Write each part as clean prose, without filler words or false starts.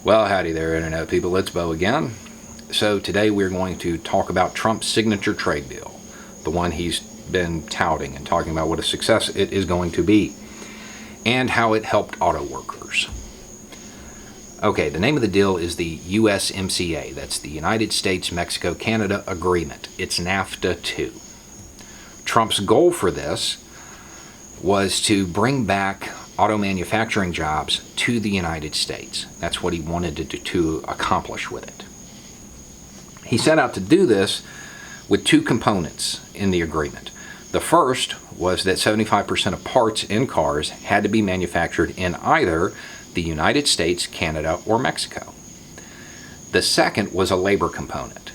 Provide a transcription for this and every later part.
Well, howdy there, Internet people. It's Bo again. So today we're going to talk about Trump's signature trade deal, the one he's been touting and talking about what a success it is going to be, and how it helped auto workers. Okay, the name of the deal is the USMCA. That's the United States-Mexico-Canada Agreement. It's NAFTA 2. Trump's goal for this was to bring back auto manufacturing jobs to the United States. That's what he wanted to accomplish with it. He set out to do this with two components in the agreement. The first was that 75% of parts in cars had to be manufactured in either the United States, Canada, or Mexico. The second was a labor component,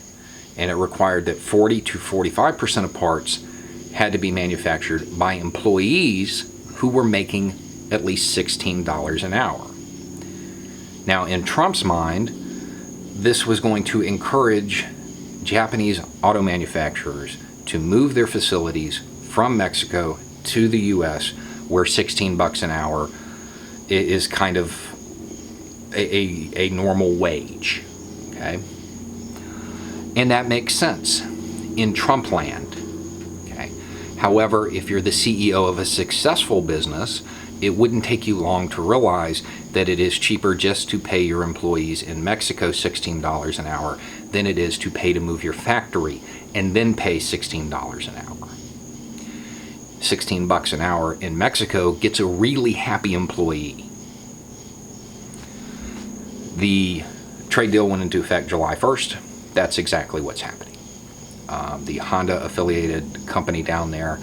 and it required that 40 to 45% of parts had to be manufactured by employees who were making at least $16 an hour. Now, in Trump's mind, this was going to encourage Japanese auto manufacturers to move their facilities from Mexico to the U.S., where $16 an hour is kind of a normal wage, okay? And that makes sense in Trump land, okay? However, if you're the CEO of a successful business, it wouldn't take you long to realize that it is cheaper just to pay your employees in Mexico $16 an hour than it is to pay to move your factory and then pay $16 an hour. $16 an hour in Mexico gets a really happy employee. The trade deal went into effect July 1st. That's exactly what's happening. The Honda affiliated company down there,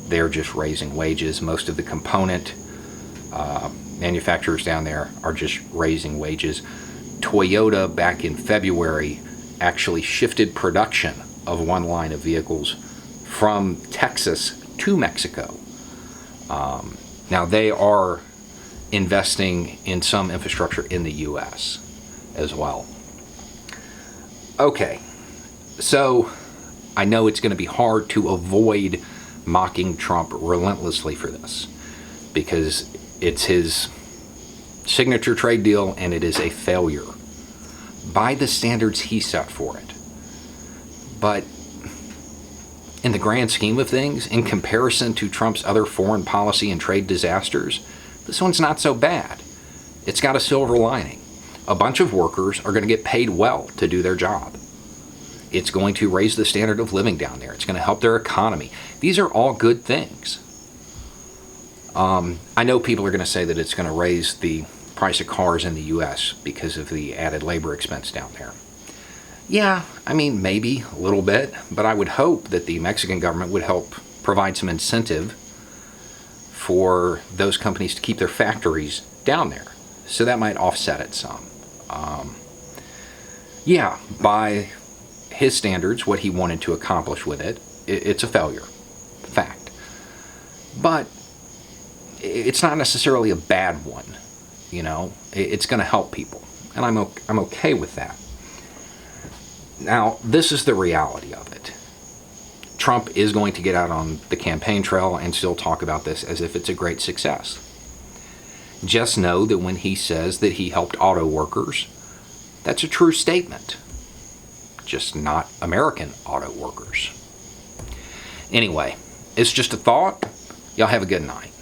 they're just raising wages. Most of the component manufacturers down there are just raising wages. Toyota, back in February, actually shifted production of one line of vehicles from Texas to Mexico. Now they are investing in some infrastructure in the U.S. as well. Okay, so I know it's going to be hard to avoid mocking Trump relentlessly for this, because it's his signature trade deal and it is a failure by the standards he set for it. But in the grand scheme of things, in comparison to Trump's other foreign policy and trade disasters, this one's not so bad. It's got a silver lining. A bunch of workers are going to get paid well to do their job. It's going to raise the standard of living down there. It's going to help their economy. These are all good things. I know people are going to say that it's going to raise the price of cars in the U.S. because of the added labor expense down there. Yeah, I mean, maybe a little bit, but I would hope that the Mexican government would help provide some incentive for those companies to keep their factories down there. So that might offset it some. Yeah, by his standards, what he wanted to accomplish with it, it's a failure. Fact. But it's not necessarily a bad one, you know. It's going to help people, and I'm okay with that. Now, this is the reality of it. Trump is going to get out on the campaign trail and still talk about this as if it's a great success. Just know that when he says that he helped auto workers, that's a true statement. Just not American auto workers. Anyway, it's just a thought. Y'all have a good night.